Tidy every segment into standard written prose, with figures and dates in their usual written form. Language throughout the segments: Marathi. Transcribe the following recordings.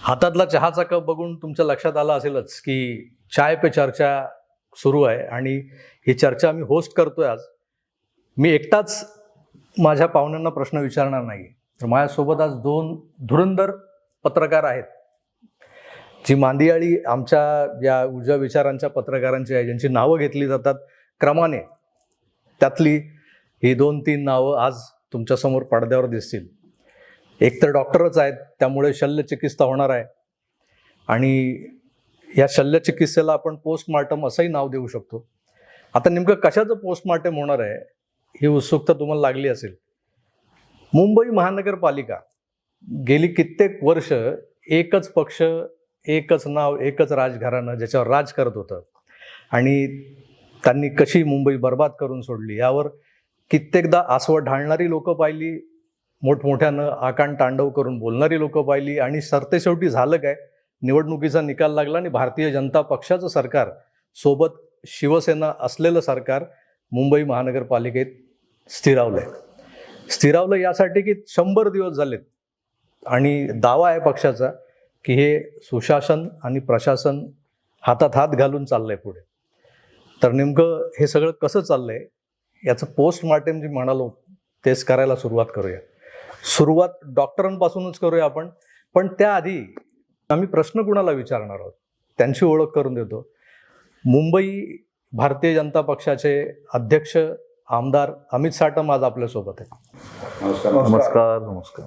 हातातला चहाचा कप बघून तुमच्या लक्षात आलं असेलच की चाय पे चर्चा सुरू आहे आणि ही चर्चा मी होस्ट करतोय आज. मी एकटाच माझ्या पाहुण्यांना प्रश्न विचारणार नाही, तर माझ्यासोबत आज दोन धुरंधर पत्रकार आहेत, जी मांदियाळी आमच्या या उजव्या विचारांच्या पत्रकारांची आहे, ज्यांची नावं घेतली जातात क्रमाने. त्यातली ही 2-3 नावं आज तुमच्यासमोर पडद्यावर दिसतील. एक तर डॉक्टरच आहेत, त्यामुळे शल्यचिकित्सा होणार आहे आणि या शल्यचिकित्सेला आपण पोस्टमार्टम असंही नाव देऊ शकतो. आता नेमकं कशाचं पोस्टमार्टम होणार आहे ही उत्सुकता तुम्हाला लागली असेल. मुंबई महानगरपालिका गेली कित्येक वर्ष एकच पक्ष, एकच नाव, एकच राजघराणं ज्याच्यावर राज करत होतं आणि त्यांनी कशी मुंबई बर्बाद करून सोडली यावर कित्येकदा आसवं ढाळणारी लोकं पाहिली, मोठमोठ्यानं आकांड तांडव करून बोलणारी लोकं पाहिली आणि सरतेशेवटी झालं काय, निवडणुकीचा निकाल लागला आणि भारतीय जनता पक्षाचं सरकार सोबत शिवसेना असलेलं सरकार मुंबई महानगरपालिकेत स्थिरावलं यासाठी की 100 दिवस झालेत आणि दावा आहे पक्षाचा की हे सुशासन आणि प्रशासन हातात हात घालून चाललंय पुढे. तर नेमकं हे सगळं कसं चाललंय याचं पोस्टमार्टम जे म्हणालो तेच करायला सुरुवात करूया. सुरुवात डॉक्टरांपासूनच करूया आपण. पण त्याआधी आम्ही प्रश्न कुणाला विचारणार आहोत त्यांची ओळख करून देतो. मुंबई भारतीय जनता पक्षाचे अध्यक्ष आमदार अमित साटम आज आपल्यासोबत आहे. नमस्कार. नमस्कार.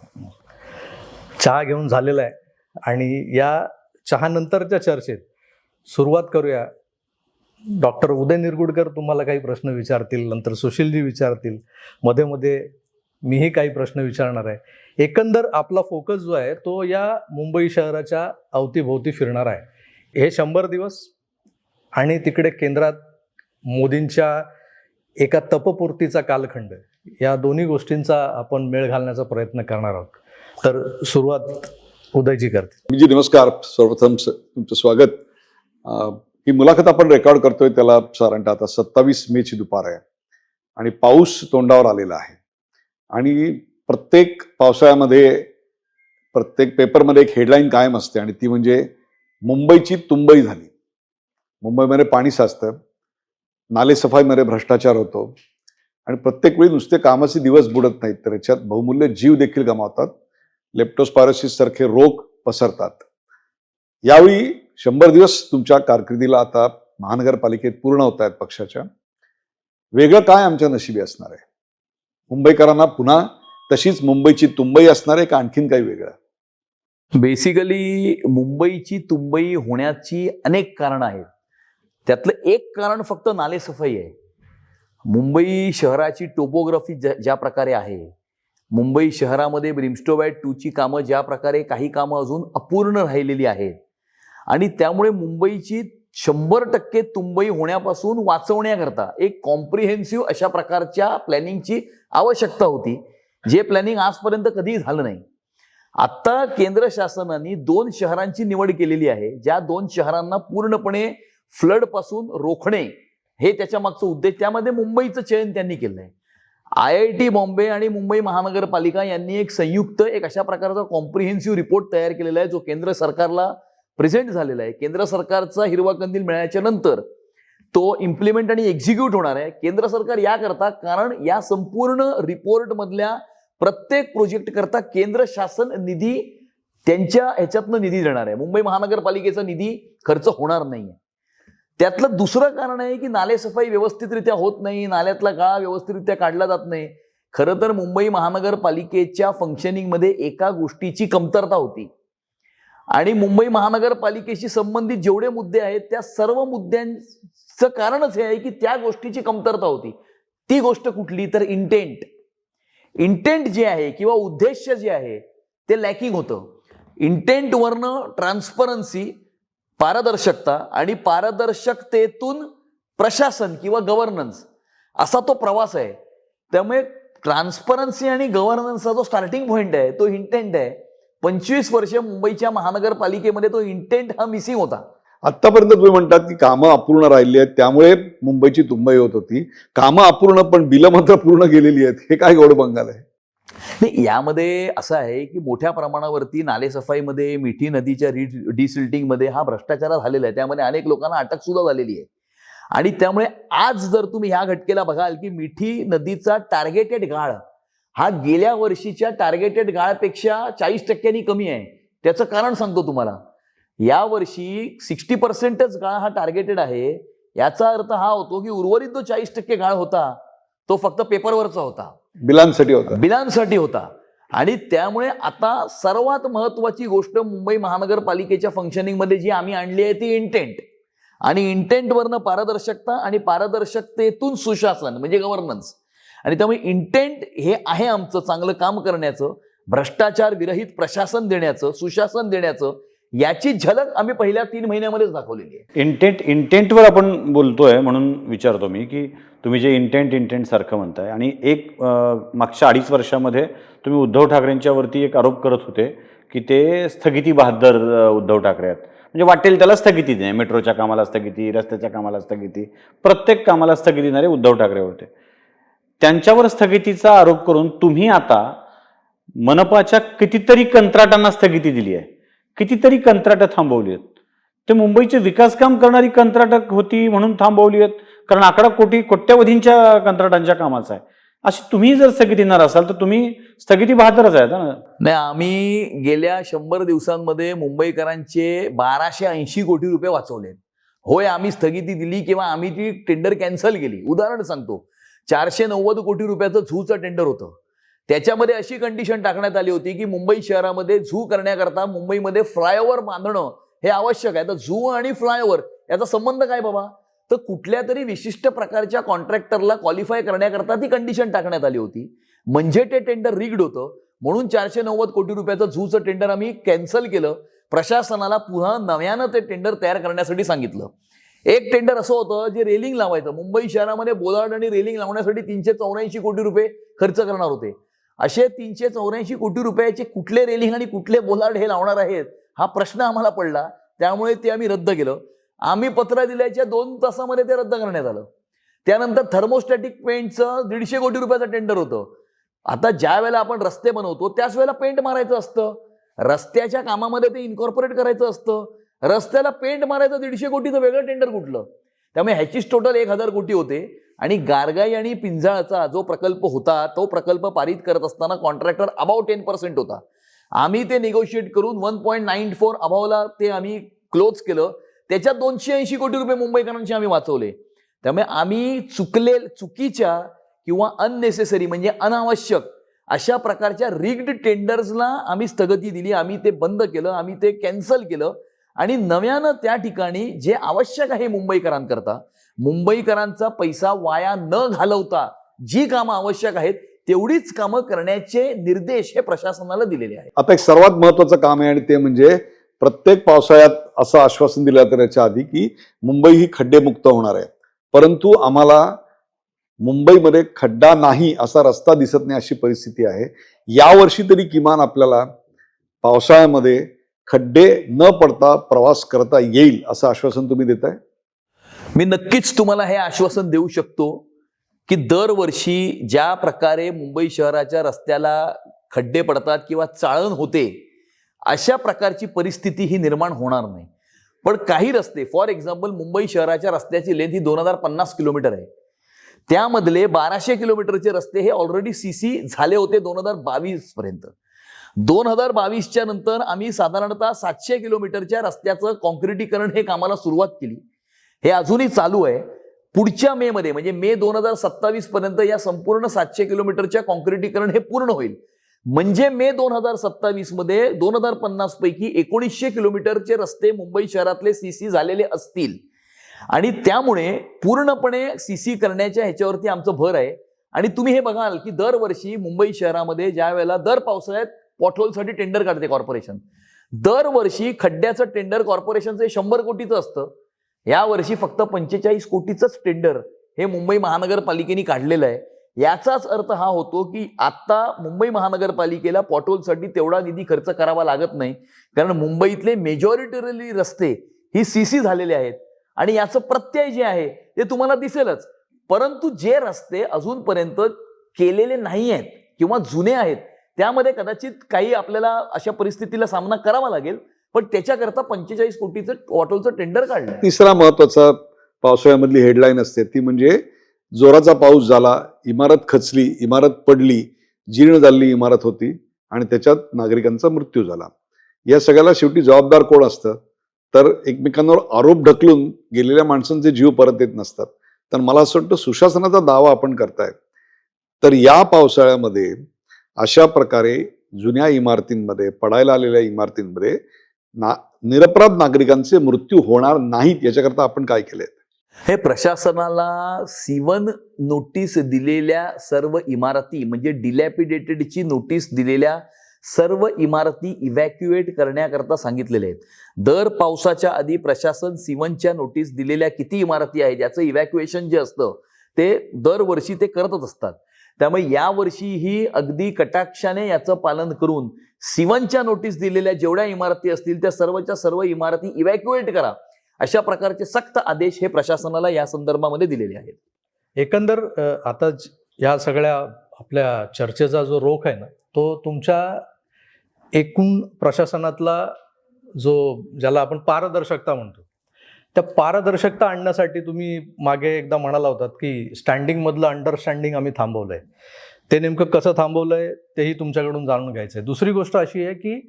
चहा घेऊन झालेला आहे आणि या चहानंतरच्या चर्चेत सुरुवात करूया. डॉक्टर उदय निरगुडकर तुम्हाला काही प्रश्न विचारतील, नंतर सुशीलजी विचारतील, मध्ये मध्ये मीही काही प्रश्न विचारणार आहे. एकंदर आपला फोकस जो आहे तो या मुंबई शहराच्या अवतीभोवती फिरणार आहे. हे 100 दिवस आणि तिकडे केंद्रात मोदींच्या एका तपपूर्तीचा कालखंड, या दोन्ही गोष्टींचा आपण मेळ घालण्याचा प्रयत्न करणार आहोत. तर सुरुवात उदयजी करतील. जी नमस्कार. सर्वप्रथम तुमचं स्वागत. ही मुलाखत आपण रेकॉर्ड करतोय त्याला साधारणतः आता 27 मेची दुपार आहे आणि पाऊस तोंडावर आलेला आहे आणि प्रत्येक पावसाळ्यामध्ये प्रत्येक पेपरमध्ये एक हेडलाईन कायम असते आणि ती म्हणजे मुंबईची तुंबई झाली. मुंबईमध्ये पाणी साचतं, नालेसफाईमध्ये भ्रष्टाचार होतो आणि प्रत्येक वेळी नुसते कामाचे दिवस बुडत नाहीत तर याच्यात बहुमूल्य जीव देखील गमावतात. लेप्टोस्पायरोसिस सारखे रोग पसरतात. यावेळी 100 दिवस तुमच्या कारकिर्दीला आता महानगरपालिकेत पूर्ण होत आहेत पक्षाच्या. वेगळं काय आमच्या नशिबी असणार आहे? मुंबईकरांना पुन्हा तशीच मुंबईची तुंबई असणार आहे का आणखीन काही वेगळं? बेसिकली मुंबईची तुंबई होण्याची अनेक कारणं आहेत. त्यातलं एक कारण फक्त नालेसफाई आहे. मुंबई शहराची टोपोग्राफी ज्या प्रकारे आहे, मुंबई शहरामध्ये ब्रिमस्टोवॅट 2ची कामं ज्या प्रकारे काही कामं अजून अपूर्ण राहिलेली आहेत आणि त्यामुळे मुंबईची 100% तुंबई होण्यापासून वाचवण्याकरता एक कॉम्प्रिहेन्सिव्ह अशा प्रकारच्या प्लॅनिंगची आवश्यकता होती, जे प्लॅनिंग आजपर्यंत कधी झालं नाही. आता केंद्र शासनाने 2 शहरांची निवड केलेली आहे, ज्या 2 शहरांना पूर्णपणे फ्लड पासून रोखणे हे त्याच्या मागचं उद्देश. त्यामध्ये मुंबईचं चयन त्यांनी केलंय. IIT बॉम्बे आणि मुंबई महानगरपालिका यांनी एक संयुक्त एक अशा प्रकारचा कॉम्प्रिहेन्सिव्ह रिपोर्ट तयार केलेला आहे, जो केंद्र सरकारला प्रेझेंट झालेला आहे. केंद्र सरकारचा हिरवा कंदील मिळाल्याच्या नंतर तो इम्प्लिमेंट आणि एक्झिक्यूट होणार आहे. केंद्र सरकार याकरता, कारण या संपूर्ण रिपोर्ट मधल्या प्रत्येक प्रोजेक्ट करता केंद्र शासन निधी त्यांच्या ह्याच्यातनं निधी देणार आहे. मुंबई महानगरपालिकेचा निधी खर्च होणार नाहीये. त्यातलं दुसरं कारण आहे की नालेसफाई व्यवस्थितरित्या होत नाही, नाल्यातला गाळा व्यवस्थितरित्या काढला जात नाही. खरं तर मुंबई महानगरपालिकेच्या फंक्शनिंगमध्ये एका गोष्टीची कमतरता होती आणि मुंबई महानगरपालिकेशी संबंधित जेवढे मुद्दे आहेत त्या सर्व मुद्द्यांचं कारणच हे आहे की त्या गोष्टीची कमतरता होती. ती गोष्ट कुठली तर इंटेंट जे आहे किंवा उद्देश जे आहे ते लॅकिंग होतं. इंटेंटवरनं ट्रान्सपरन्सी, पारदर्शकता आणि पारदर्शकतेतून प्रशासन किंवा गव्हर्नन्स असा तो प्रवास आहे. त्यामुळे ट्रान्सपरन्सी आणि गव्हर्नन्सचा जो स्टार्टिंग पॉइंट आहे तो इंटेंट आहे. 25 वर्ष मुंबईच्या महानगरपालिकेमध्ये तो इंटेंट हा मिसिंग होता. आतापर्यंत तुम्ही म्हणतात की कामं अपूर्ण राहिली आहेत त्यामुळे मुंबईची तुंबई होत होती. कामं अपूर्ण पण बिलं मात्र पूर्ण गेलेली आहेत. हे काय गोड बंगाल आहे? नाही, यामध्ये असं आहे की मोठ्या प्रमाणावरती नालेसफाईमध्ये, मिठी नदीच्या डिसिल्टिंगमध्ये हा भ्रष्टाचार झालेला आहे. त्यामध्ये अनेक लोकांना अटक सुद्धा झालेली आहे. आणि त्यामुळे आज जर तुम्ही ह्या घटकेला बघाल की मिठी नदीचा टार्गेटेड गाळ हा गेल्या वर्षीच्या टार्गेटेड गाळपेक्षा 40% कमी आहे. त्याचं कारण सांगतो तुम्हाला. या वर्षी 60% गाळ हा टार्गेटेड आहे. याचा अर्थ हा होतो की उर्वरित जो 40% गाळ होता तो फक्त पेपरवरचा होता, बिलांसाठी होता. आणि त्यामुळे आता सर्वात महत्वाची गोष्ट मुंबई महानगरपालिकेच्या फंक्शनिंगमध्ये जी आम्ही आणली आहे ती इंटेंट. आणि इंटेंटवरनं पारदर्शकता आणि पारदर्शकतेतून सुशासन म्हणजे गव्हर्नन्स. आणि त्यामुळे इंटेंट हे आहे आमचं चांगलं काम करण्याचं, भ्रष्टाचार विरहित प्रशासन देण्याचं, सुशासन देण्याचं. याची झलक आम्ही पहिल्या 3 महिन्यामध्येच दाखवलेली आहे. इंटेंटवर आपण बोलतोय म्हणून विचारतो मी की तुम्ही जे इंटेंट सारखं म्हणताय आणि एक मागच्या 2.5 वर्षामध्ये तुम्ही उद्धव ठाकरेंच्या वरती एक आरोप करत होते की ते स्थगिती बहाद्दर उद्धव ठाकरे आहेत. म्हणजे वाटेल त्याला स्थगिती देणे, मेट्रोच्या कामाला स्थगिती, रस्त्याच्या कामाला स्थगिती, प्रत्येक कामाला स्थगिती देणारे उद्धव ठाकरे होते. त्यांच्यावर स्थगितीचा आरोप करून तुम्ही आता मनपाच्या कितीतरी कंत्राटांना स्थगिती दिली आहे, कितीतरी कंत्राटं थांबवली आहेत. ते मुंबईचे विकास काम करणारी कंत्राटं होती म्हणून थांबवली आहेत, कारण आकडा कोट्यवधींच्या कंत्राटांच्या कामाचा आहे. अशी तुम्ही जर स्थगिती देणार असाल तर तुम्ही स्थगिती बहादरच आहेत ना. नाही, आम्ही गेल्या 100 दिवसांमध्ये मुंबईकरांचे 1280 कोटी रुपये वाचवले. होय, आम्ही स्थगिती दिली किंवा आम्ही ती टेंडर कॅन्सल केली. उदाहरण सांगतो, 490 कोटी रुपयाचं झूचं टेंडर होतं. त्याच्यामध्ये अशी कंडिशन टाकण्यात आली होती की मुंबई शहरामध्ये झू करण्याकरता मुंबईमध्ये फ्लायओव्हर बांधणं हे आवश्यक आहे. तर झू आणि फ्लायओव्हर याचा संबंध काय बाबा? तर कुठल्या तरी विशिष्ट प्रकारच्या कॉन्ट्रॅक्टरला क्वालिफाय करण्याकरता ती कंडिशन टाकण्यात आली होती. म्हणजे ते टेंडर रिग्ड होतं. म्हणून 490 कोटी रुपयाचं झूचं टेंडर आम्ही कॅन्सल केलं. प्रशासनाला पुन्हा नव्यानं ते टेंडर तयार करण्यासाठी सांगितलं. एक टेंडर असं होतं जे रेलिंग लावायचं. मुंबई शहरामध्ये बोलार्ड आणि रेलिंग लावण्यासाठी 384 कोटी रुपये खर्च करणार होते. असे 384 कोटी रुपयाचे कुठले रेलिंग आणि कुठले बोलार्ड हे लावणार आहेत हा प्रश्न आम्हाला पडला. त्यामुळे ते आम्ही रद्द केलं. आम्ही पत्र दिल्याच्या 2 तासामध्ये ते रद्द करण्यात आलं. त्यानंतर थर्मोस्टॅटिक पेंटचं 150 कोटी रुपयाचं टेंडर होतं. आता ज्या वेळेला आपण रस्ते बनवतो त्याच वेळेला पेंट मारायचं असतं. रस्त्याच्या कामामध्ये ते इन्कॉर्पोरेट करायचं असतं. रस्त्याला पेंट मारायचं 150 कोटीचं वेगळं टेंडर कुठलं? त्यामुळे ह्याचीच टोटल 1000 कोटी होते. आणि गारगाई आणि पिंजाळचा जो प्रकल्प होता तो प्रकल्प पारित करत असताना कॉन्ट्रॅक्टर अबाउट 10% होता. आम्ही ते निगोशिएट करून 1.94 अबावला ते आम्ही क्लोज केलं. त्याच्यात 280 कोटी रुपये मुंबईकरांचे आम्ही वाचवले. त्यामुळे आम्ही चुकीच्या किंवा अननेसेसरी म्हणजे अनावश्यक अशा प्रकारच्या रिग्ड टेंडर्सला आम्ही स्थगिती दिली. आम्ही ते बंद केलं, आम्ही ते कॅन्सल केलं. आणि नव्यानं त्या ठिकाणी जे आवश्यक आहे मुंबईकरांकरता, मुंबईकरांचा पैसा वाया न घालवता जी कामं आवश्यक आहेत तेवढीच कामं करण्याचे निर्देश हे प्रशासनाला दिलेले आहेत. आता एक सर्वात महत्वाचं काम आहे आणि ते म्हणजे प्रत्येक पावसाळ्यात असं आश्वासन दिलं जातं याच्या आधी की मुंबई ही खड्डेमुक्त होणार आहे. परंतु आम्हाला मुंबईमध्ये खड्डा नाही असा रस्ता दिसत नाही अशी परिस्थिती आहे. यावर्षी तरी किमान आपल्याला पावसाळ्यामध्ये खड्डे न पडता प्रवास करता येईल असं आश्वासन तुम्ही देताय? मी नक्कीच तुम्हाला हे आश्वासन देऊ शकतो की दरवर्षी ज्या प्रकारे मुंबई शहराच्या रस्त्याला खड्डे पडतात किंवा चाळण होते अशा प्रकारची परिस्थिती ही निर्माण होणार नाही. पण काही रस्ते, फॉर एक्झाम्पल मुंबई शहराच्या रस्त्याची लेंथ ही 2050 किलोमीटर आहे. त्यामधले 1200 किलोमीटरचे रस्ते हे ऑलरेडी सीसी झाले होते 2022 पर्यंत. 2022च्या नंतर आम्ही साधारणतः 700 किलोमीटरच्या रस्त्याचं कॉन्क्रिटीकरण हे कामाला सुरुवात केली. हे अजूनही चालू आहे. पुढच्या मे मध्ये म्हणजे मे 2027 पर्यंत या संपूर्ण 700 किलोमीटरच्या कॉन्क्रिटीकरण हे पूर्ण होईल. म्हणजे मे 2027 मध्ये 2050 पैकी 1900 किलोमीटरचे रस्ते मुंबई शहरातले सीसी झालेले असतील. आणि त्यामुळे पूर्णपणे सीसी करण्याच्या ह्याच्यावरती आमचं भर आहे. आणि तुम्ही हे बघाल की दरवर्षी मुंबई शहरामध्ये ज्या वेळेला दर पावसाळ्यात पॉटहोलसाठी टेंडर काढते कॉर्पोरेशन, दरवर्षी खड्ड्याचं टेंडर कॉर्पोरेशनचं 100 कोटीचं असतं. यावर्षी फक्त 45 कोटीचंच टेंडर हे मुंबई महानगरपालिकेने काढलेलं आहे. याचाच अर्थ हा होतो की आता मुंबई महानगरपालिकेला पॉटहोलसाठी तेवढा निधी खर्च करावा लागत नाही, कारण मुंबईतले मेजॉरिटरी रस्ते ही सीसी झालेले आहेत. आणि याचं प्रत्यय जे आहे ते तुम्हाला दिसेलच. परंतु जे रस्ते अजूनपर्यंत केलेले नाही आहेत किंवा जुने आहेत त्यामध्ये कदाचित काही आपल्याला अशा परिस्थितीला सामना करावा लागेल, पण त्याच्याकरता 45 कोटीचं वॉटरचं टेंडर काढलं. तिसरा महत्वाचा पावसाळ्यामधली हेडलाईन असते ती म्हणजे जोराचा पाऊस झाला, इमारत खचली, इमारत पडली, जीर्ण झालेली इमारत होती आणि त्याच्यात नागरिकांचा मृत्यू झाला. या सगळ्याला शेवटी जबाबदार कोण असतं? तर एकमेकांवर आरोप ढकलून गेलेल्या माणसांचे जीव परत येत नसतात. तर मला असं वाटतं सुशासनाचा दावा आपण करतायत, तर या पावसाळ्यामध्ये अशा प्रकारे जुन्या इमारतींमध्ये, पडायला आलेल्या इमारतींमध्ये निरपराध नागरिकांचे मृत्यू होणार नाहीत याच्याकरता आपण काय केलंय? हे प्रशासनाला C1 नोटीस दिलेल्या सर्व इमारती म्हणजे डिलॅपिडेटेडची नोटीस दिलेल्या सर्व इमारती इव्हॅक्युएट करण्याकरता सांगितलेले आहेत. दर पावसाच्या आधी प्रशासन C1च्या नोटीस दिलेल्या किती इमारती आहेत याचं इव्हॅक्युएशन जे असतं ते दरवर्षी ते करतच असतात. त्यामुळे यावर्षीही अगदी कटाक्षाने याचं पालन करून C1च्या नोटीस दिलेल्या जेवढ्या इमारती असतील त्या सर्वच्या सर्व इमारती इव्हॅक्युएट करा अशा प्रकारचे सक्त आदेश हे प्रशासनाला या संदर्भामध्ये दिलेले आहेत. एकंदर आता या सगळ्या आपल्या चर्चेचा जो रोख आहे ना, तो तुमच्या एकूण प्रशासनातला ज्याला आपण पारदर्शकता म्हणतो, त्या पारदर्शकता आणण्यासाठी तुम्ही मागे एकदा म्हणाला होतात की स्टँडिंगमधलं अंडरस्टँडिंग आम्ही थांबवलंय. ते नेमकं कसं थांबवलंय तेही तुमच्याकडून जाणून घ्यायचं आहे. दुसरी गोष्ट अशी आहे की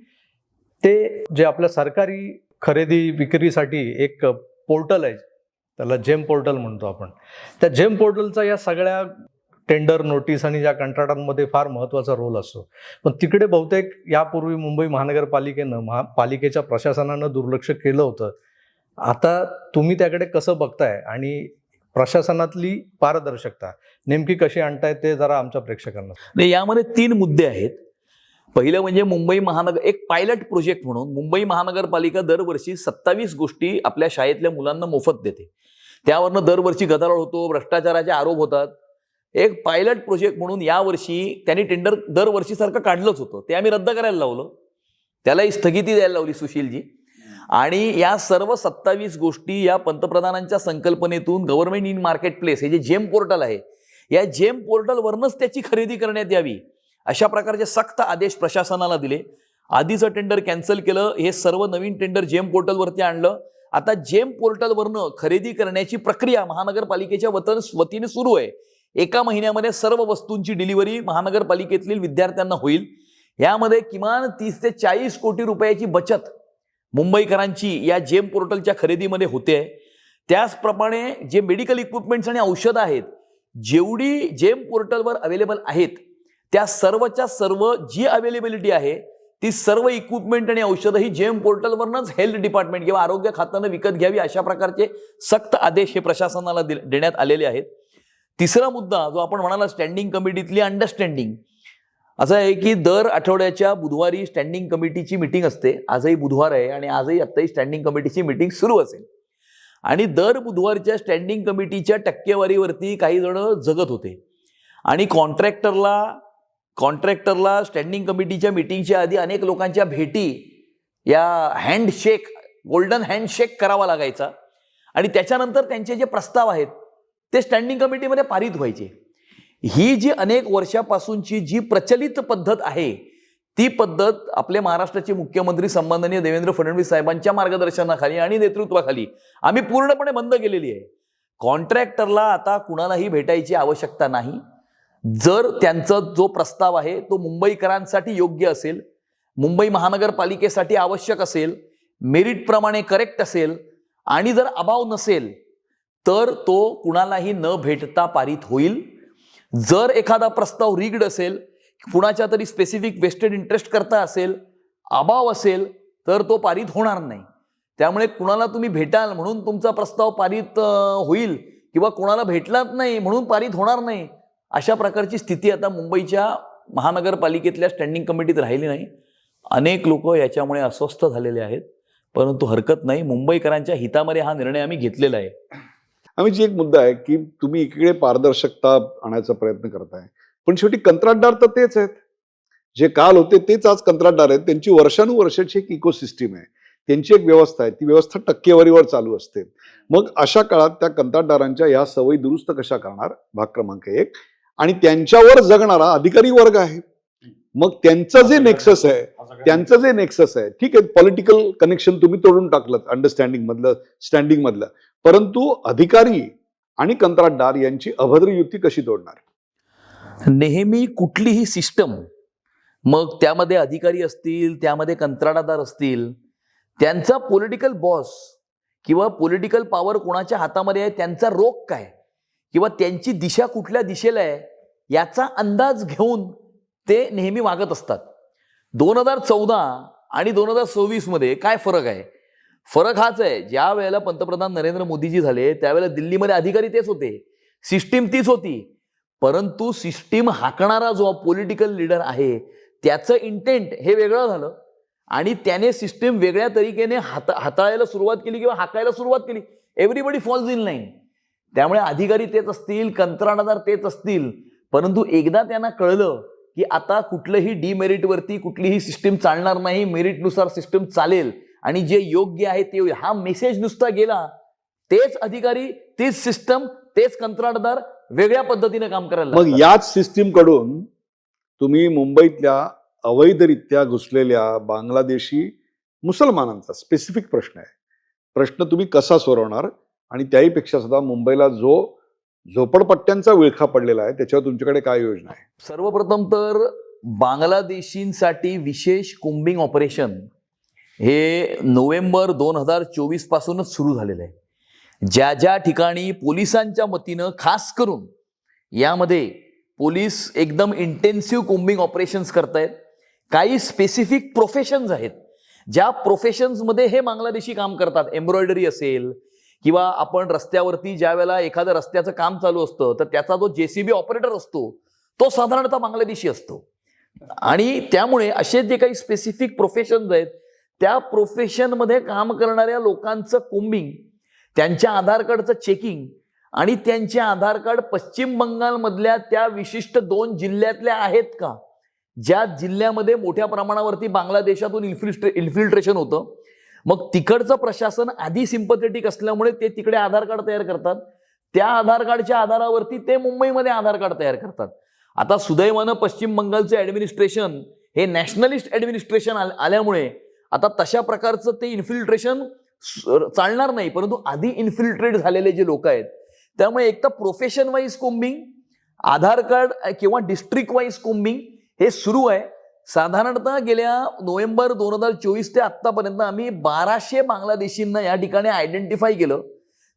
ते जे आपल्या सरकारी खरेदी विक्रीसाठी एक पोर्टल आहे, त्याला जेम पोर्टल म्हणतो आपण, त्या जेम पोर्टलचा या सगळ्या टेंडर नोटीस आणि या कंत्राटांमध्ये फार महत्त्वाचा रोल असतो. पण तिकडे बहुतेक यापूर्वी मुंबई महानगरपालिकेनं पालिकेच्या प्रशासनानं दुर्लक्ष केलं होतं. आता तुम्ही त्याकडे कसं बघताय आणि प्रशासनातली पारदर्शकता नेमकी कशी आणताय ते जरा आमच्या प्रेक्षकांना. यामध्ये 3 मुद्दे आहेत. पहिलं म्हणजे मुंबई महानगर एक पायलट प्रोजेक्ट म्हणून मुंबई महानगरपालिका दरवर्षी 27 गोष्टी आपल्या शाळेतल्या मुलांना मोफत देते. त्यावरनं दरवर्षी गदारोळ होतो, भ्रष्टाचाराचे आरोप होतात. एक पायलट प्रोजेक्ट म्हणून यावर्षी त्यांनी टेंडर दरवर्षीसारखं काढलंच होतं, ते आम्ही रद्द करायला लावलं, त्यालाही स्थगिती द्यायला लावली सुशीलजी. आणि या सर्व 27 गोष्टी या पंतप्रधानांच्या संकल्पनेतून गव्हर्नमेंट इन मार्केट प्लेस हे जे जेम पोर्टल आहे या जेम पोर्टलवरनंच त्याची खरेदी करण्यात यावी अशा प्रकारचे सक्त आदेश प्रशासनाला दिले. आधीचं टेंडर कॅन्सल केलं, हे सर्व नवीन टेंडर जेम पोर्टलवरती आणलं. आता जेम पोर्टलवरनं खरेदी करण्याची प्रक्रिया महानगरपालिकेच्या वतीने सुरू आहे. 1 महिन्यामध्ये सर्व वस्तूंची डिलिव्हरी महानगरपालिकेतील विद्यार्थ्यांना होईल. यामध्ये किमान 30 ते 40 कोटी रुपयाची बचत मुंबईकरांची या जेम पोर्टलच्या खरेदीमध्ये होते. त्याचप्रमाणे जे मेडिकल इक्विपमेंट्स आणि औषधं आहेत जेवढी जेम पोर्टलवर अवेलेबल आहेत त्या सर्वच्या सर्व जी अवेलेबिलिटी आहे ती सर्व इक्विपमेंट आणि औषधं ही जेम पोर्टलवरनंच हेल्थ डिपार्टमेंट किंवा आरोग्य खात्यानं विकत घ्यावी अशा प्रकारचे सक्त आदेश हे प्रशासनाला देण्यात आलेले आहेत. तिसरा मुद्दा जो आपण म्हणाला स्टँडिंग कमिटीतली अंडरस्टँडिंग, असं आहे की दर आठवड्याच्या बुधवारी स्टँडिंग कमिटीची मीटिंग असते. आजही बुधवार आहे आणि आजही आत्ताही स्टँडिंग कमिटीची मीटिंग सुरू असेल. आणि दर बुधवारच्या स्टँडिंग कमिटीच्या टक्केवारीवरती काही जण जगत होते आणि कॉन्ट्रॅक्टरला स्टँडिंग कमिटीच्या मीटिंगच्या आधी अनेक लोकांच्या भेटी या हँडशेक गोल्डन हँडशेक करावा लागायचा आणि त्याच्यानंतर त्यांचे जे प्रस्ताव आहेत ते स्टँडिंग कमिटीमध्ये पारित व्हायचे. ही जी अनेक वर्षापासूनची जी प्रचलित पद्धत आहे ती पद्धत आपले महाराष्ट्राचे मुख्यमंत्री सन्माननीय देवेंद्र फडणवीस साहेबांच्या मार्गदर्शनाखाली आणि नेतृत्वाखाली आम्ही पूर्णपणे बंद केलेली आहे. कॉन्ट्रॅक्टरला आता कुणालाही भेटायची आवश्यकता नाही. जर त्यांचा जो प्रस्ताव आहे तो मुंबईकरांसाठी योग्य असेल, मुंबई महानगरपालिकेसाठी आवश्यक असेल, मेरिटप्रमाणे करेक्ट असेल आणि जर अभाव नसेल तर तो कुणालाही न भेटता पारित होईल. जर एखादा प्रस्ताव रिग्ड असेल, कुणाच्या तरी स्पेसिफिक वेस्टेड इंटरेस्ट करता असेल, अभाव असेल तर तो पारित होणार नाही. त्यामुळे कुणाला तुम्ही भेटाल म्हणून तुमचा प्रस्ताव पारित होईल किंवा कोणाला भेटलाच नाही म्हणून पारित होणार नाही अशा प्रकारची स्थिती आता मुंबईच्या महानगरपालिकेतल्या स्टँडिंग कमिटीत राहिली नाही. अनेक लोक याच्यामुळे अस्वस्थ झालेले आहेत, परंतु हरकत नाही, मुंबईकरांच्या हितामध्ये हा निर्णय आम्ही घेतलेला आहे. आम्ही जी एक मुद्दा आहे की तुम्ही इकडे पारदर्शकता आणायचा प्रयत्न करताय, पण शेवटी कंत्राटदार तर तेच आहेत, जे काल होते तेच आज कंत्राटदार आहेत. त्यांची वर्षानुवर्षाची एक इकोसिस्टीम आहे, त्यांची एक व्यवस्था आहे, ती व्यवस्था टक्केवारीवर चालू असते. मग अशा काळात त्या कंत्राटदारांच्या या सवयी दुरुस्त कशा करणार, भाग क्रमांक 1. आणि त्यांच्यावर जगणारा अधिकारी वर्ग आहे. मग त्यांचं जे नेक्सस आहे ठीक आहे, पॉलिटिकल कनेक्शन तुम्ही तोडून टाकलं स्टँडिंग मधलं, परंतु अधिकारी आणि कंत्राटदार यांची अभद्र युती कशी तोडणार? नेहमी कुठलीही सिस्टम, मग त्यामध्ये अधिकारी असतील, त्यामध्ये कंत्राटदार असतील, त्यांचा पॉलिटिकल बॉस किंवा पॉलिटिकल पॉवर कोणाच्या हातामध्ये आहे, त्यांचा रोख काय किंवा त्यांची दिशा कुठल्या दिशेला आहे याचा अंदाज घेऊन ते नेहमी वागत असतात. 2014 आणि 2026 मध्ये काय फरक आहे? फरक हाच आहे, ज्या वेळेला पंतप्रधान नरेंद्र मोदीजी झाले त्यावेळेला दिल्लीमध्ये अधिकारी तेच होते, सिस्टीम तीच होती, परंतु सिस्टीम हाकणारा जो पॉलिटिकल लीडर आहे त्याचं इंटेंट हे वेगळं झालं आणि त्याने सिस्टीम वेगळ्या तरीकेने हाताळायला सुरुवात केली किंवा हाकायला सुरुवात केली. Everybody falls in line. त्यामुळे अधिकारी तेच असतील, कंत्राटदार तेच असतील, परंतु एकदा त्यांना कळलं की आता कुठलंही डिमेरिटवरती कुठलीही सिस्टीम चालणार नाही, मेरिटनुसार सिस्टीम चालेल आणि जे योग्य आहे ते हा मेसेज नुसता गेला, तेच अधिकारी, तेच सिस्टम, तेच कंत्राटदार वेगळ्या पद्धतीने काम करायला मग याच सिस्टीम कडून तुम्ही मुंबईतल्या अवैधरित्या घुसलेल्या बांगलादेशी मुसलमानांचा स्पेसिफिक प्रश्न तुम्ही कसा सोडवणार? आणि त्याहीपेक्षा सुद्धा मुंबईला जो झोपडपट्ट्यांचा विळखा पडलेला आहे त्याच्यावर तुमच्याकडे काय योजना आहे? सर्वप्रथम तर बांगलादेशींसाठी विशेष कोम्बिंग ऑपरेशन हे नोव्हेंबर 2024 पासूनच सुरू झालेलं आहे. ज्या ज्या ठिकाणी पोलिसांच्या मतीनं खास करून यामध्ये पोलीस एकदम इंटेन्सिव्ह कोम्बिंग ऑपरेशन्स करतायत. काही स्पेसिफिक प्रोफेशन्स आहेत ज्या प्रोफेशन्समध्ये हे बांगलादेशी काम करतात. एम्ब्रॉयडरी असेल किंवा आपण रस्त्यावरती ज्या वेळेला एखाद्या रस्त्याचं काम चालू असतं तर त्याचा जो JCB ऑपरेटर असतो तो साधारणतः बांगलादेशी असतो. आणि त्यामुळे असे जे काही स्पेसिफिक प्रोफेशन्स आहेत त्या प्रोफेशनमध्ये काम करणाऱ्या लोकांचं कोम्बिंग, त्यांच्या आधार कार्डचं चेकिंग आणि त्यांचे आधार कार्ड पश्चिम बंगालमधल्या त्या विशिष्ट 2 जिल्ह्यातल्या आहेत का, ज्या जिल्ह्यामध्ये मोठ्या प्रमाणावरती बांगलादेशातून इन्फिल्ट्रेशन होतं. मग तिकडचं प्रशासन आधी सिम्पथेटिक असल्यामुळे ते तिकडे आधार कार्ड तयार करतात. त्या आधार कार्डच्या आधारावरती ते मुंबईमध्ये आधार कार्ड तयार करतात. आता सुदैवानं पश्चिम बंगालचं ऍडमिनिस्ट्रेशन हे नॅशनलिस्ट ऍडमिनिस्ट्रेशन आल्यामुळे आता तशा प्रकारचं ते इन्फिल्ट्रेशन चालणार नाही, परंतु आधी इन्फिल्ट्रेट झालेले जे लोक आहेत त्यामुळे एक तर प्रोफेशन वाईज कोम्बिंग, आधार कार्ड किंवा डिस्ट्रिक्ट वाईज कोम्बिंग हे सुरू आहे. साधारणतः गेल्या नोव्हेंबर 2024 ते आतापर्यंत आम्ही 1200 बांगलादेशींना या ठिकाणी आयडेंटिफाय केलं,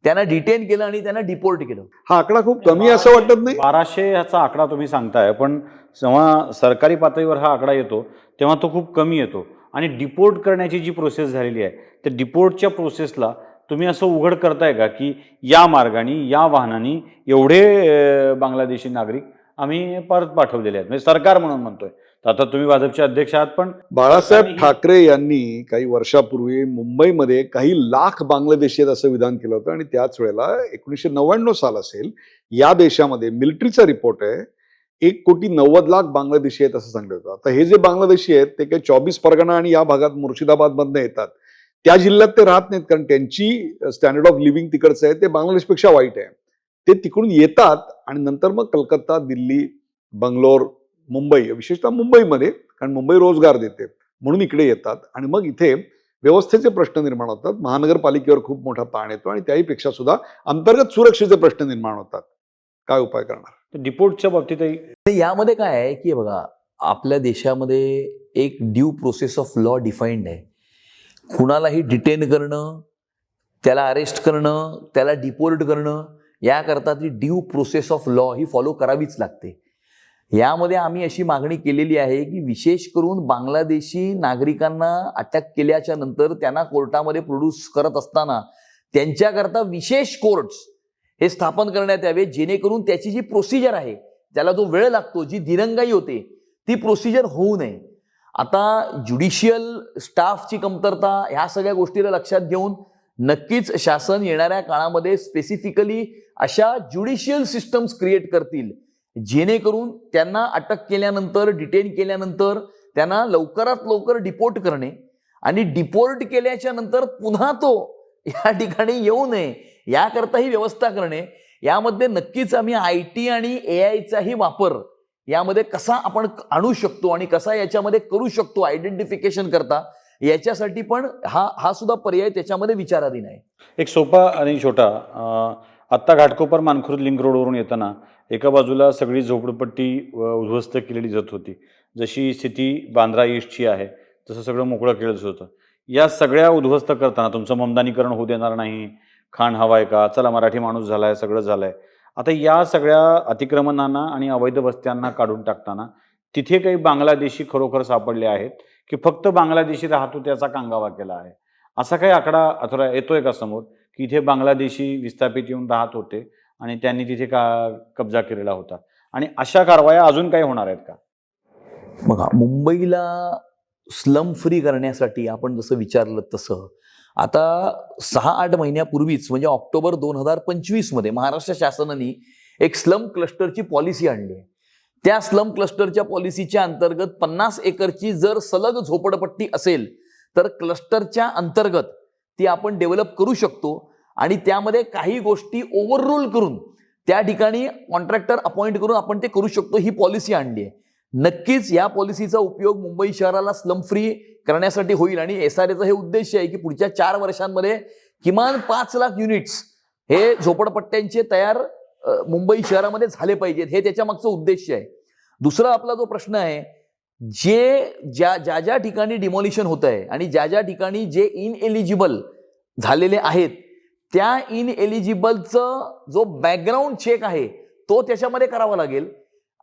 त्यांना डिटेन केलं आणि त्यांना डिपोर्ट केलं. हा आकडा खूप कमी असं वाटत नाही? 1200 ह्याचा आकडा तुम्ही सांगताय, पण जेव्हा सरकारी पातळीवर हा आकडा येतो तेव्हा तो खूप कमी येतो. आणि डिपोर्ट करण्याची जी प्रोसेस झालेली आहे त्या डिपोर्टच्या प्रोसेसला तुम्ही असं उघड करताय का की या मार्गाने या वाहनाने एवढे बांगलादेशी नागरिक आम्ही परत पाठवलेले आहेत, म्हणजे सरकार म्हणून म्हणतोय. तर आता तुम्ही भाजपचे अध्यक्ष आहात, पण बाळासाहेब ठाकरे यांनी काही वर्षापूर्वी मुंबईमध्ये काही लाख बांगलादेशी आहेत असं विधान केलं होतं आणि त्याच वेळेला 1999 साल असेल, या देशामध्ये मिलिटरीचा रिपोर्ट आहे 1,90,00,000 बांगलादेशी आहेत असं सांगितलं होतं. आता हे जे बांगलादेशी आहेत ते काही 24 परगणा आणि या भागात मुर्शिदाबाद मधनं येतात, त्या जिल्ह्यात ते राहत नाहीत कारण त्यांची स्टँडर्ड ऑफ लिव्हिंग तिकडचं आहे ते बांगलादेशपेक्षा वाईट आहे. ते तिकडून येतात आणि नंतर मग कलकत्ता, दिल्ली, बंगलोर, मुंबई, विशेषतः मुंबईमध्ये, कारण मुंबई रोजगार देते म्हणून इकडे येतात आणि मग इथे व्यवस्थेचे प्रश्न निर्माण होतात. महानगरपालिकेवर खूप मोठा ताण येतो आणि त्याहीपेक्षा सुद्धा अंतर्गत सुरक्षेचे प्रश्न निर्माण होतात. काय उपाय करणार? डिपोर्टच्या बाबतीतही यामध्ये काय आहे की बघा, आपल्या देशामध्ये एक due process of law defined आहे. कुणालाही डिटेन करणं, त्याला अरेस्ट करणं, त्याला डिपोर्ट करणं याकरता ती due process of law he follow करावीच लागते. यामध्ये आम्ही अशी मागणी केलेली आहे की विशेष करून बांगलादेशी नागरिकांना अटक केल्याच्या नंतर त्यांना कोर्टामध्ये प्रोड्यूस करत असताना त्यांच्याकरता विशेष कोर्ट्स हे स्थापन करण्यात यावे, जेणेकरून त्याची जी प्रोसिजर आहे, त्याला जो वेळ लागतो, जी दिरंगाई होते, ती प्रोसिजर होऊ नये. आता ज्युडिशियल स्टाफची कमतरता ह्या सगळ्या गोष्टीला लक्षात घेऊन नक्कीच शासन येणाऱ्या काळामध्ये स्पेसिफिकली अशा ज्युडिशियल सिस्टम्स क्रिएट करतील जेणेकरून त्यांना अटक केल्यानंतर, डिटेन केल्यानंतर त्यांना लवकरात लवकर डिपोर्ट करणे आणि डिपोर्ट केल्याच्या नंतर पुन्हा तो या ठिकाणी येऊ नये याकरता ही व्यवस्था करणे. यामध्ये नक्कीच आम्ही IT आणि AIचाही वापर यामध्ये कसा आपण आणू शकतो आणि कसा याच्यामध्ये करू शकतो आयडेंटिफिकेशन करता, याच्यासाठी पण हा सुद्धा पर्याय त्याच्यामध्ये विचाराधीन आहे. एक सोपा आणि छोटा, आत्ता घाटकोपर मानखुर्द लिंक रोडवरून येताना एका बाजूला सगळी झोपडपट्टी उद्ध्वस्त केलेली जात होती. जशी स्थिती बांद्रा ईस्टची आहे तसं सगळं मोकळं केलं होतं. या सगळ्या उद्ध्वस्त करताना तुमचं ममदानीकरण होऊ देणार नाही, खाण हवाय का, चला मराठी माणूस झालाय, सगळं झालंय. आता या सगळ्या अतिक्रमणांना आणि अवैध वस्त्यांना काढून टाकताना तिथे काही बांगलादेशी खरोखर सापडले आहेत की फक्त बांगलादेशी राहतो त्याचा कांगावा केला आहे? असा काही आकडा अथवा येतोय का समोर की इथे बांगलादेशी विस्थापित येऊन राहत होते आणि त्यांनी तिथे कब्जा केलेला होता, आणि अशा कारवाया अजून काही होणार आहेत का? बघा, मुंबईला स्लम फ्री करण्यासाठी आपण जसं विचारलं तसं आता 6-8 महिन्यापूर्वीच म्हणजे ऑक्टोबर 2025 मध्ये महाराष्ट्र शासनाने एक स्लम क्लस्टरची पॉलिसी आणली आहे. त्या स्लम क्लस्टरच्या पॉलिसीच्या अंतर्गत 50 एकरची जर सलग झोपडपट्टी असेल तर क्लस्टरच्या अंतर्गत ती आपण डेव्हलप करू शकतो आणि त्यामध्ये काही गोष्टी ओव्हररूल करून त्या ठिकाणी कॉन्ट्रॅक्टर अपॉइंट करून आपण ते करू शकतो, ही पॉलिसी आणली आहे. नक्कीच या पॉलिसीचा उपयोग मुंबई शहराला स्लम फ्री करण्यासाठी होईल आणि SRAचा हे उद्देश आहे की पुढच्या 4 वर्षांमध्ये किमान 5 लाख युनिट्स हे झोपडपट्ट्यांचे तयार मुंबई शहरामध्ये झाले पाहिजेत, हे त्याच्या मागचं उद्देश आहे. दुसरा आपला जो प्रश्न आहे, ज्या ठिकाणी डिमॉलिशन होत आहे आणि ज्या ठिकाणी जे इनएलिजिबल झालेले आहेत त्या इनएलिजिबलचं जो बॅकग्राऊंड चेक आहे तो त्याच्यामध्ये करावा लागेल.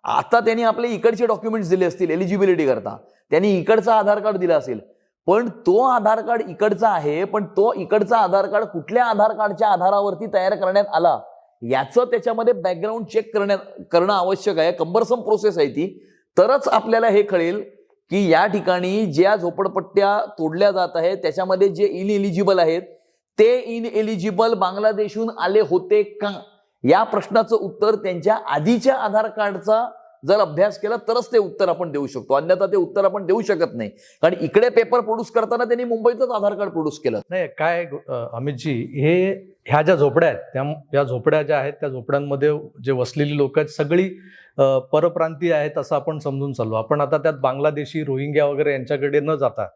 आता त्यांनी आपले इकडचे डॉक्युमेंट्स दिले असतील एलिजिबिलिटी करता, त्यांनी इकडचा आधार कार्ड दिला असेल, पण तो आधार कार्ड इकडचा आहे, पण तो इकडचा आधार कार्ड कुठल्या आधार कार्डच्या आधारावरती तयार करण्यात आला याचं त्याच्यामध्ये बॅकग्राऊंड चेक करणं आवश्यक आहे. कंबरसम प्रोसेस आहे ती. तरच आपल्याला हे कळेल की या ठिकाणी ज्या झोपडपट्ट्या तोडल्या जात आहेत त्याच्यामध्ये जे इनएलिजिबल आहेत ते इनएलिजिबल बांगलादेशहून आले होते का, या प्रश्नाचं उत्तर त्यांच्या आधीच्या आधार कार्डचा जर अभ्यास केला तरच ते उत्तर आपण देऊ शकतो, अन्यथा ते उत्तर आपण देऊ शकत नाही. कारण इकडे पेपर प्रोड्यूस करताना त्यांनी मुंबईतच आधार कार्ड प्रोड्यूस केलं नाही. काय अमितजी, ह्या ज्या झोपड्या आहेत या झोपड्या ज्या आहेत त्या झोपड्यांमध्ये जे वसलेली लोक आहेत सगळी परप्रांतीय आहेत असं आपण समजून चाललो. आपण आता त्यात बांगलादेशी, रोहिंग्या वगैरे यांच्याकडे न जाता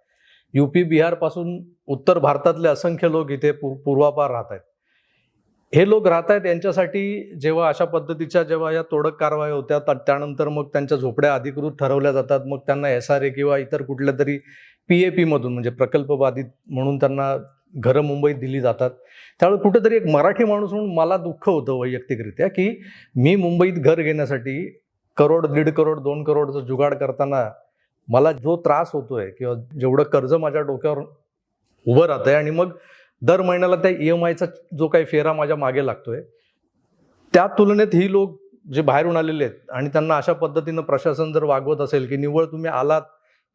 UP बिहार पासून उत्तर भारतातले असंख्य लोक इथे पूर्वापार राहत आहेत. हे लोक राहत आहेत, यांच्यासाठी जेव्हा अशा पद्धतीच्या जेव्हा या तोडक कारवाया होत्या त्यानंतर मग त्यांच्या झोपड्या अधिकृत ठरवल्या जातात, मग त्यांना SRA किंवा इतर कुठल्या तरी PAP मधून म्हणजे प्रकल्प बाधित म्हणून त्यांना घरं मुंबईत दिली जातात. त्यावेळी कुठेतरी एक मराठी माणूस म्हणून मला दुःख होतं वैयक्तिकरित्या की मी मुंबईत घर घेण्यासाठी 1 करोड, 1.5 करोड, 2 करोडचं जुगाड करताना मला जो त्रास होतोय किंवा जेवढं कर्ज माझ्या डोक्यावर उभं राहतंय आणि मग दर महिन्याला त्या EMIचा जो काही फेरा माझ्या मागे लागतोय, त्या तुलनेत ही लोक जे बाहेरून आलेले आहेत आणि त्यांना अशा पद्धतीनं प्रशासन जर वागवत असेल की निव्वळ तुम्ही आलात,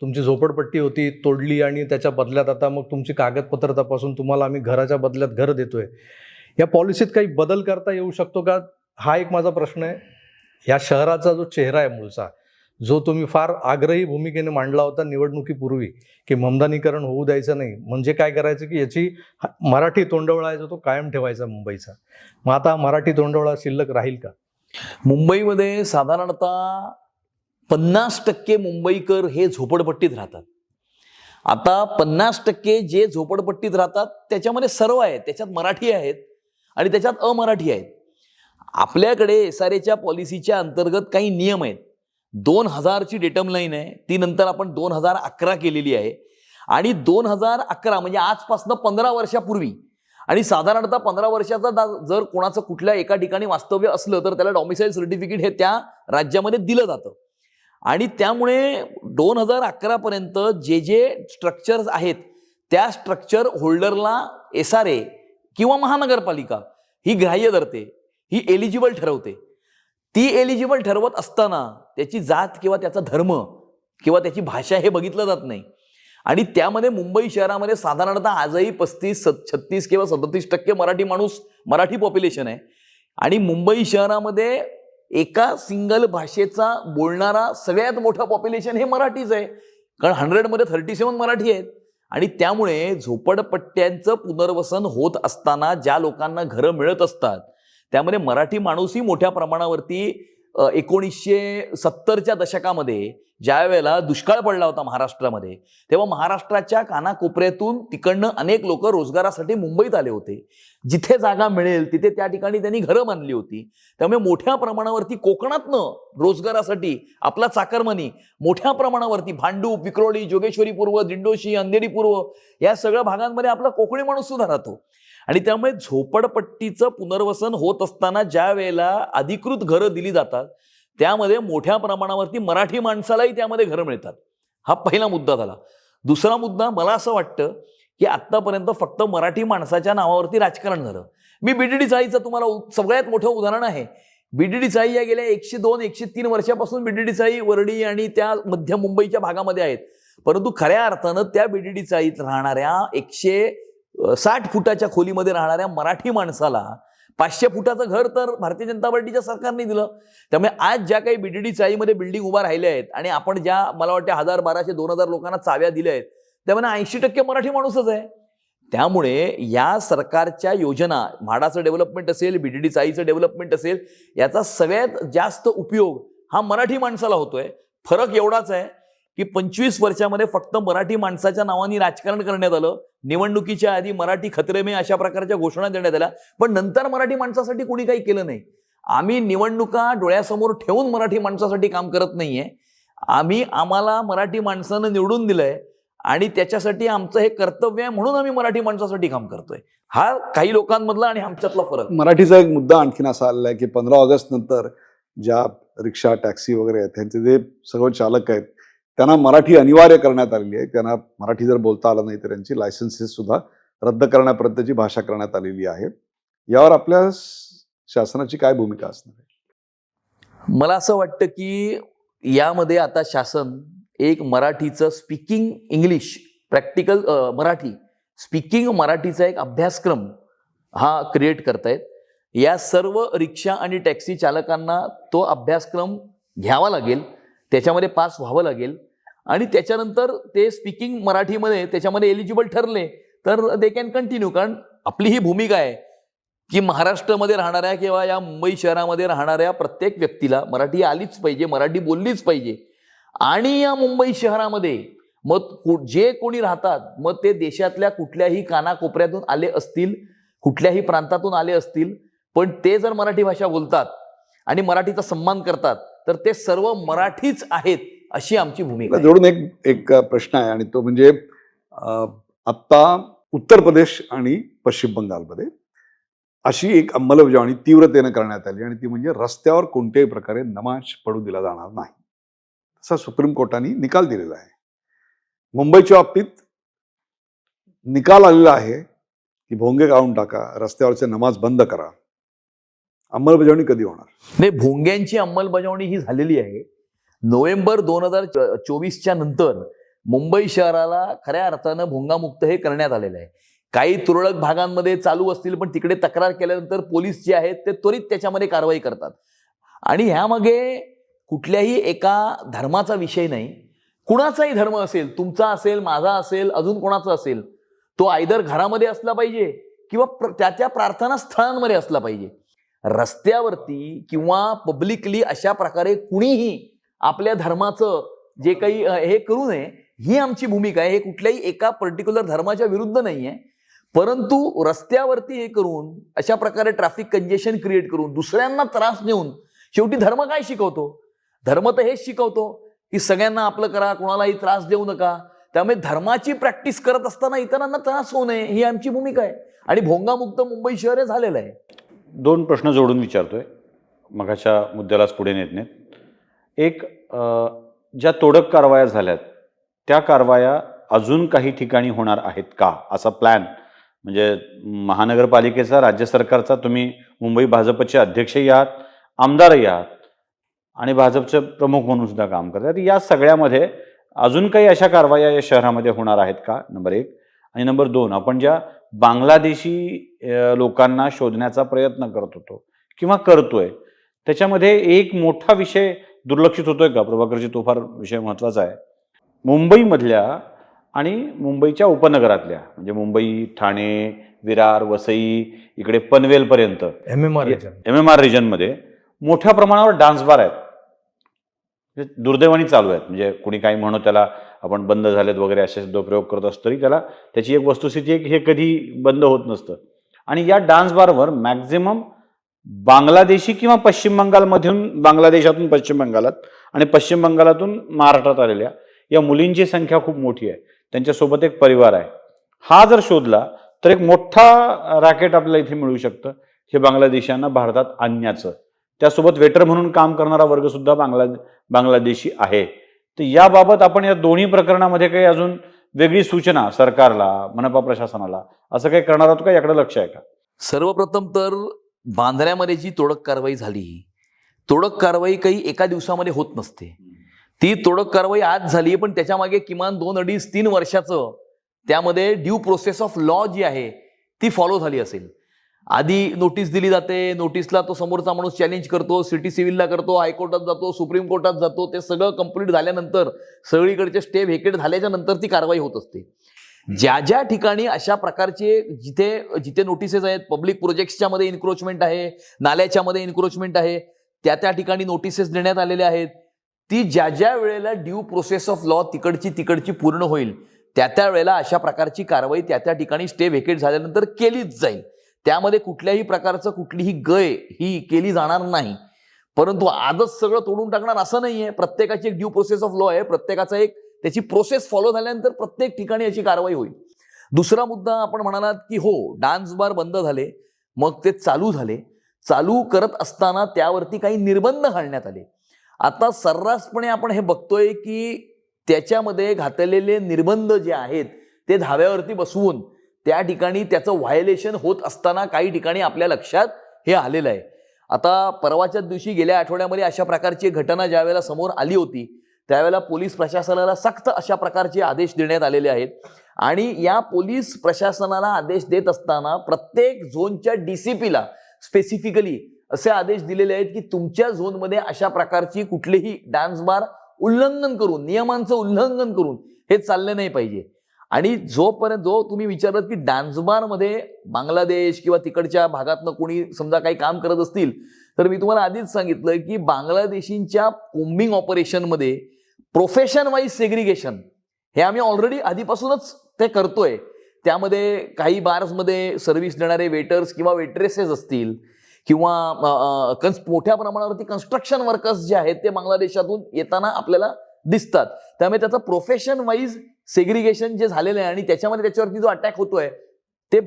तुमची झोपडपट्टी होती, तोडली आणि त्याच्या बदल्यात आता मग तुमची कागदपत्र तपासून तुम्हाला आम्ही घराच्या बदल्यात घर देतोय, या पॉलिसीत काही बदल करता येऊ शकतो का, हा एक माझा प्रश्न आहे. या शहराचा जो चेहरा आहे मूळचा, जो तुम्ही फार आग्रही भूमिकेने मांडला होता निवडणुकीपूर्वी की ममदानीकरण होऊ द्यायचं नाही, म्हणजे काय करायचं की याची मराठी तोंडवळा आहे जो तो कायम ठेवायचा मुंबईचा. मग आता मराठी तोंडवळा शिल्लक राहील का? मुंबईमध्ये साधारणतः 50% मुंबईकर हे झोपडपट्टीत राहतात. आता 50% जे झोपडपट्टीत राहतात त्याच्यामध्ये सर्व आहेत, त्याच्यात मराठी आहेत आणि त्याच्यात अमराठी आहेत. आपल्याकडे SRAच्या पॉलिसीच्या अंतर्गत काही नियम आहेत. 2000ची डेटम लाईन आहे, ती नंतर आपण 2011 केलेली आहे आणि 2011 म्हणजे आजपासून 15 वर्षापूर्वी आणि साधारणतः 15 वर्षाचा जर कोणाचं कुठल्या एका ठिकाणी वास्तव्य असलं तर त्याला डॉमिसाईल सर्टिफिकेट हे त्या राज्यामध्ये दिलं जातं आणि त्यामुळे 2011 पर्यंत जे स्ट्रक्चर्स आहेत त्या स्ट्रक्चर होल्डरला SRA किंवा महानगरपालिका ही ग्राह्य धरते, ही एलिजिबल ठरवते. ती एलिजिबल ठरवत असताना त्याची जात किंवा त्याचा धर्म किंवा त्याची भाषा हे बघितलं जात नाही आणि त्यामध्ये मुंबई शहरामध्ये साधारणतः आजही 35, 36 किंवा 37% मराठी पॉप्युलेशन आहे आणि मुंबई शहरामध्ये एका सिंगल भाषेचा बोलणारा सगळ्यात मोठा पॉप्युलेशन हे मराठीच आहे, कारण 100 मध्ये 37 मराठी आहेत आणि त्यामुळे झोपडपट्ट्यांचं पुनर्वसन होत असताना ज्या लोकांना घरं मिळत असतात त्यामध्ये मराठी माणूसही मोठ्या प्रमाणावरती 1970च्या दशकामध्ये ज्या वेळेला दुष्काळ पडला होता महाराष्ट्रामध्ये, तेव्हा महाराष्ट्राच्या कानाकोपऱ्यातून तिकडनं अनेक लोक रोजगारासाठी मुंबईत आले होते. जिथे जागा मिळेल तिथे त्या ठिकाणी त्यांनी घरं बांधली होती. त्यामुळे मोठ्या प्रमाणावरती कोकणातनं रोजगारासाठी आपला चाकरमानी मोठ्या प्रमाणावरती भांडूप, विक्रोळी, जोगेश्वरी पूर्व, दिंडोशी, अंधेरी पूर्व या सगळ्या भागांमध्ये आपला कोकणी माणूस सुद्धा राहतो. आणि त्यामुळे झोपडपट्टीचं पुनर्वसन होत असताना ज्या वेळेला अधिकृत घरं दिली जातात त्यामध्ये मोठ्या प्रमाणावरती मराठी माणसालाही त्यामध्ये घरं मिळतात. हा पहिला मुद्दा झाला. दुसरा मुद्दा, मला असं वाटतं की आत्तापर्यंत फक्त मराठी माणसाच्या नावावरती राजकारण झालं. मी बीडीडी चाळीचं तुम्हाला सगळ्यात मोठं उदाहरण आहे. बीडीडी चाळी या गेल्या 102-103 वर्षापासून बीडीडी चाळी वरळी आणि त्या मध्य मुंबईच्या भागामध्ये आहेत. परंतु खऱ्या अर्थानं त्या बीडीडी चाळीत राहणाऱ्या 160 फुटाच्या खोलीमध्ये राहणाऱ्या मराठी माणसाला 500 फुटाचं घर तर भारतीय जनता पार्टीच्या सरकारने दिलं. त्यामुळे आज ज्या काही बीडीडी चाळीमध्ये बिल्डिंग उभा राहिल्या आहेत आणि आपण ज्या मला वाटतं 1000, 1200, 2000 लोकांना चाव्या दिल्या आहेत त्यामध्ये 80% मराठी माणूसच आहे. त्यामुळे या सरकारच्या योजना, म्हाडाचं डेव्हलपमेंट असेल, बीडीडी चाळीचं डेव्हलपमेंट असेल, याचा सगळ्यात जास्त उपयोग हा मराठी माणसाला होतोय. फरक एवढाच आहे की 25 वर्षामध्ये फक्त मराठी माणसाच्या नावाने राजकारण करण्यात आलं. निवडणुकीच्या आधी मराठी खतरे में अशा प्रकारच्या घोषणा देण्यात आल्या, पण नंतर मराठी माणसासाठी कोणी काही केलं नाही. आम्ही निवडणुका डोळ्यासमोर ठेवून मराठी माणसासाठी काम करत नाहीये. आम्हाला मराठी माणसानं निवडून दिलंय आणि त्याच्यासाठी आमचं हे कर्तव्य आहे म्हणून आम्ही मराठी माणसासाठी काम करतोय. हा काही लोकांमधला आणि आमच्यातला फरक. मराठीचा एक मुद्दा आणखीन असा आलेला आहे की 15 ऑगस्ट नंतर ज्या रिक्षा, टॅक्सी वगैरे आहेत त्यांचे जे सर्व चालक आहेत त्यांना मराठी अनिवार्य करण्यात आलेली आहे. त्यांना मराठी जर बोलता आलं नाही तर त्यांची लायसन्सेस सुद्धा रद्द करण्यापर्यंतची भाषा करण्यात आलेली आहे. यावर आपल्या शासनाची काय भूमिका असणार आहे? मला असं वाटतं की यामध्ये आता शासन एक मराठीचं speaking English, practical Marathi, speaking मराठीचा एक अभ्यासक्रम हा क्रिएट करतायत. या सर्व रिक्षा आणि टॅक्सी चालकांना तो अभ्यासक्रम घ्यावा लागेल, त्याच्यामध्ये पास व्हावं लागेल आणि त्याच्यानंतर ते स्पीकिंग मराठीमध्ये त्याच्यामध्ये एलिजिबल ठरले तर दे कॅन कंटिन्यू. कारण आपली ही भूमिका आहे की महाराष्ट्रामध्ये राहणाऱ्या किंवा या मुंबई शहरामध्ये राहणाऱ्या प्रत्येक व्यक्तीला मराठी आलीच पाहिजे, मराठी बोललीच पाहिजे. आणि या मुंबई शहरामध्ये मग जे कोणी राहतात, मग ते देशातल्या कुठल्याही कानाकोपऱ्यातून आले असतील, कुठल्याही प्रांतातून आले असतील, पण ते जर मराठी भाषा बोलतात आणि मराठीचा सन्मान करतात तर ते सर्व मराठीच आहेत अशी आमची भूमिका आहे. जोडून एक प्रश्न आहे आणि तो म्हणजे आता उत्तर प्रदेश आणि पश्चिम बंगालमध्ये अशी एक अंमलबजावणी तीव्रतेने करण्यात आली आणि ती म्हणजे रस्त्यावर कोणत्याही प्रकारे नमाज पडू दिला जाणार नाही, असा सुप्रीम कोर्टाने निकाल दिलेला आहे. मुंबईच्या बाबतीत निकाल आलेला आहे की भोंगे काढून टाका, रस्त्यावरचे नमाज बंद करा. अंमलबजावणी कधी होणार? नाही, भोंग्यांची अंमलबजावणी ही झालेली आहे. नोव्हेंबर 2024च्या नंतर मुंबई शहराला खऱ्या अर्थानं भोंगामुक्त हे करण्यात आलेलं आहे. काही तुरळक भागांमध्ये चालू असतील, पण तिकडे तक्रार केल्यानंतर पोलीस जे आहेत ते त्वरित त्याच्यामध्ये कारवाई करतात. आणि ह्यामागे कुठल्याही एका धर्माचा विषय नाही. कुणाचाही धर्म असेल, तुमचा असेल, माझा असेल, अजून कोणाचा असेल, तो आयदर घरामध्ये असला पाहिजे किंवा त्या प्रार्थना स्थळांमध्ये असला पाहिजे. रस्त्यावरती किंवा पब्लिकली अशा प्रकारे कुणीही आपल्या धर्माचं जे काही हे करू नये, ही आमची भूमिका आहे. हे कुठल्याही एका पर्टिक्युलर धर्माच्या विरुद्ध नाही आहे, परंतु रस्त्यावरती हे करून अशा प्रकारे ट्रॅफिक कंजेशन क्रिएट करून दुसऱ्यांना त्रास देऊन, शेवटी धर्म काय शिकवतो? धर्म तर हेच शिकवतो की सगळ्यांना आपलं करा, कोणालाही त्रास देऊ नका. त्यामुळे धर्माची प्रॅक्टिस करत असताना इतरांना त्रास होऊ नये ही आमची भूमिका आहे आणि भोंगामुक्त मुंबई शहर हे झालेलं आहे. 2 प्रश्न जोडून विचारतोय मगाच्या मुद्द्यालाच पुढे नेत. एक, ज्या तोडक कारवाया झाल्यात त्या कारवाया अजून काही ठिकाणी होणार आहेत का, असा प्लॅन? म्हणजे महानगरपालिकेचा, राज्य सरकारचा, तुम्ही मुंबई भाजपचे अध्यक्षही आहात, आमदारही आहात आणि भाजपचे प्रमुख म्हणून सुद्धा काम करतात. या सगळ्यामध्ये अजून काही अशा कारवाया या शहरामध्ये होणार आहेत का? नंबर 1. आणि नंबर 2, आपण ज्या बांगलादेशी लोकांना शोधण्याचा प्रयत्न करत होतो किंवा करतोय, त्याच्यामध्ये एक मोठा विषय दुर्लक्षित होतोय का? प्रभाकरजी, तो फार विषय महत्वाचा आहे. मुंबईमधल्या आणि मुंबईच्या उपनगरातल्या म्हणजे मुंबई, ठाणे, विरार, वसई, इकडे पनवेलपर्यंत MMR रिजनमध्ये मोठ्या प्रमाणावर डान्स बार आहेत. दुर्दैवाने चालू आहेत. म्हणजे कोणी काही म्हणू त्याला आपण बंद झालेत वगैरे असे प्रयोग करत असतो तरी त्याला त्याची एक वस्तुस्थिती आहे की हे कधी बंद होत नसतं. आणि या डान्स बारवर मॅक्झिमम बांगलादेशी किंवा पश्चिम बंगालमधून, बांगलादेशातून पश्चिम बंगालात आणि पश्चिम बंगालातून महाराष्ट्रात आलेल्या या मुलींची संख्या खूप मोठी आहे. त्यांच्यासोबत एक परिवार आहे. हा जर शोधला तर एक मोठा रॅकेट आपल्याला इथे मिळू शकतं हे बांगलादेशांना भारतात आणण्याचं. त्यासोबत वेटर म्हणून काम करणारा वर्ग सुद्धा बांगलादेशी आहे. तर याबाबत आपण या दोन्ही प्रकरणामध्ये काही अजून वेगळी सूचना सरकारला, मनपा प्रशासनाला असं काही करणार आहोत का, याकडे लक्ष आहे का? सर्वप्रथम तर बांद्र्यामध्ये जी तोडक कारवाई झाली, तोडक कारवाई काही एका दिवसामध्ये होत नसते. ती तोडक कारवाई आज झाली, पण त्याच्या मागे किमान 2, 2.5, 3 वर्षाचं त्यामध्ये ड्यू प्रोसेस ऑफ लॉ जी आहे ती फॉलो झाली असेल. आधी नोटीस दिली जाते, नोटीसला तो समोरचा माणूस चॅलेंज करतो, सिटी सिव्हिलला करतो, हायकोर्टात जातो, सुप्रीम कोर्टात जातो. ते सगळं कंप्लीट झाल्यानंतर, सगळीकडचे स्टे व्हेकेट झाल्याच्या नंतर ती कारवाई होत असते. ज्या ज्या ठिकाणी अशा प्रकारचे जिथे नोटिसेस आहेत, पब्लिक प्रोजेक्ट्सच्या मध्ये इन्क्रोचमेंट आहे, नाल्याच्या मध्ये इन्क्रोचमेंट आहे, त्या ठिकाणी नोटिसेस देण्यात आलेल्या आहेत. ती ज्या वेळेला ड्यू प्रोसेस ऑफ लॉ तिकडची पूर्ण होईल त्या वेळेला अशा प्रकारची कारवाई त्या ठिकाणी स्टे व्हेकेट झाल्यानंतर केलीच जाईल. त्यामध्ये कुठल्याही प्रकारचं कुठलीही गय ही केली जाणार नाही. परंतु आजच सगळं तोडून टाकणार असं नाहीये. प्रत्येकाची एक ड्यू प्रोसेस ऑफ लॉ आहे, प्रत्येकाचा एक त्याची प्रोसेस फॉलो झाल्यानंतर प्रत्येक ठिकाणी याची कारवाई होईल. दुसरा मुद्दा आपण म्हणालात की हो, डान्स बार बंद झाले, मग ते चालू झाले. चालू करत असताना त्यावरती काही निर्बंध घालण्यात आले. आता सर्रासपणे आपण हे बघतोय की त्याच्यामध्ये घातलेले निर्बंध जे आहेत ते धाव्यावरती बसवून त्या ठिकाणी त्याचं व्हायोलेशन होत असताना काही ठिकाणी आपल्या लक्षात हे आलेलं आहे. आता परवाच्याच दिवशी गेल्या आठवड्यामध्ये अशा प्रकारची घटना ज्यावेळेला समोर आली होती त्यावेळेला पोलीस प्रशासनाला सक्त अशा प्रकारचे आदेश देण्यात आलेले आहेत. आणि या पोलीस प्रशासनाला आदेश देत असताना प्रत्येक झोनच्या DCPला स्पेसिफिकली असे आदेश दिलेले आहेत की तुमच्या झोनमध्ये अशा प्रकारची कुठलीही डान्स बार उल्लंघन करून, नियमांचं उल्लंघन करून हे चालले नाही पाहिजे. आणि जो तुम्ही विचारत की डान्स बार मध्ये बांगलादेश किंवा तिकडच्या भागातनं कोणी समजा काही काम करत असतील, तर मी तुम्हाला आधीच सांगितलं की बांगलादेशींच्या कोम्बिंग ऑपरेशनमध्ये प्रोफेशन वाईज सेग्रिगेशन हे आम्ही ऑलरेडी आधीपासूनच ते करतोय. त्यामध्ये काही बार्समध्ये सर्व्हिस देणारे वेटर्स किंवा वेट्रेसेस असतील किंवा मोठ्या प्रमाणावरती कन्स्ट्रक्शन वर्कर्स जे आहेत ते बांगलादेशातून येताना आपल्याला दिसतात. त्यामुळे त्याचं प्रोफेशन वाईज सेग्रिगेशन जे झालेलं आहे आणि त्याच्यावरती जो अटॅक होतोय ते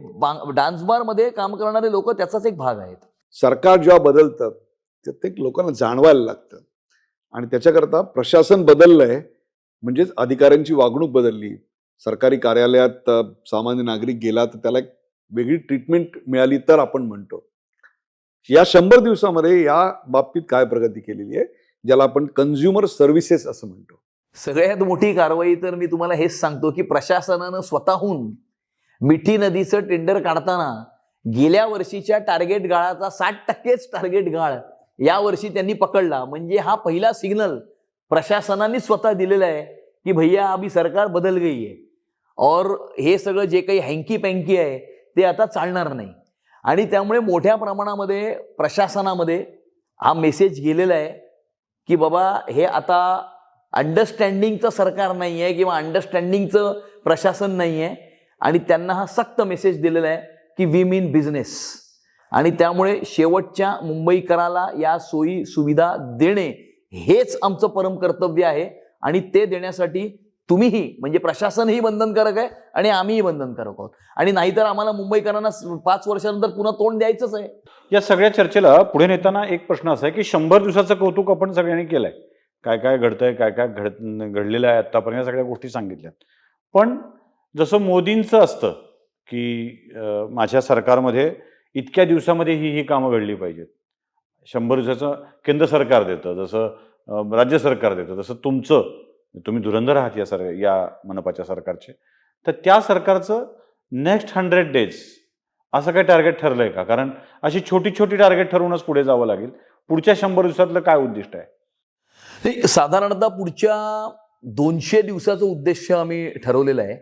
डान्स बार मध्ये काम करणारे लोक त्याचाच एक भाग आहेत. सरकार जेव्हा बदलतं ते लोकांना जाणवायला लागतं आणि त्याच्याकरता प्रशासन बदललंय म्हणजेच अधिकाऱ्यांची वागणूक बदलली. सरकारी कार्यालयात सामान्य नागरिक गेला तर त्याला एक वेगळी ट्रीटमेंट मिळाली तर आपण म्हणतो. या 100 दिवसामध्ये या बाबतीत काय प्रगती केलेली आहे, ज्याला आपण कन्झ्युमर सर्व्हिसेस असं म्हणतो? सगळ्यात मोठी कारवाई तर मी तुम्हाला हेच सांगतो की प्रशासनानं स्वतःहून मिठी नदीचं टेंडर काढताना गेल्या वर्षीच्या टार्गेट गाळाचा 60% टार्गेट गाळ या वर्षी त्यांनी पकडला. म्हणजे हा पहिला सिग्नल प्रशासनाने स्वतः दिलेला आहे की भैया अभी सरकार बदल गई है और हे सगळं जे काही हँकी पँकी आहे ते आता चालणार नाही. आणि त्यामुळे मोठ्या प्रमाणामध्ये प्रशासनामध्ये हा मेसेज गेलेला आहे की बाबा हे आता अंडरस्टँडिंगचं सरकार नाही आहे किंवा अंडरस्टँडिंगचं प्रशासन नाही आहे. आणि त्यांना हा सक्त मेसेज दिलेला आहे की वी मीन बिझनेस. आणि त्यामुळे शेवटच्या मुंबईकराला या सोयी सुविधा देणे हेच आमचं परम कर्तव्य आहे. आणि ते देण्यासाठी तुम्हीही म्हणजे प्रशासनही बंधनकारक आहे आणि आम्हीही बंधनकारक आहोत. आणि नाहीतर आम्हाला मुंबईकरांना 5 वर्षानंतर पुन्हा तोंड द्यायचंच आहे. या सगळ्या चर्चेला पुढे नेताना एक प्रश्न असा आहे की 100 दिवसाचं कौतुक आपण सगळ्यांनी केलंय. काय काय घडतंय, काय काय घडलेलं आहे आतापर्यंत, या सगळ्या गोष्टी सांगितल्यात. पण जसं मोदींचं असतं की माझ्या सरकारमध्ये इतक्या दिवसामध्ये ही कामं घडली पाहिजेत, 100 दिवसाचं केंद्र सरकार देतं, जसं राज्य सरकार देतं, तसं तुम्ही धुरंधर आहात या मनपाच्या सरकारचे. तर त्या सरकारचं नेक्स्ट 100 डेज असं काही टार्गेट ठरलंय का? कारण अशी छोटी छोटी टार्गेट ठरवूनच पुढे जावं लागेल. पुढच्या 100 दिवसातलं काय उद्दिष्ट आहे? साधारणतः पुढच्या 200 दिवसाचं उद्देश आम्ही ठरवलेलं आहे.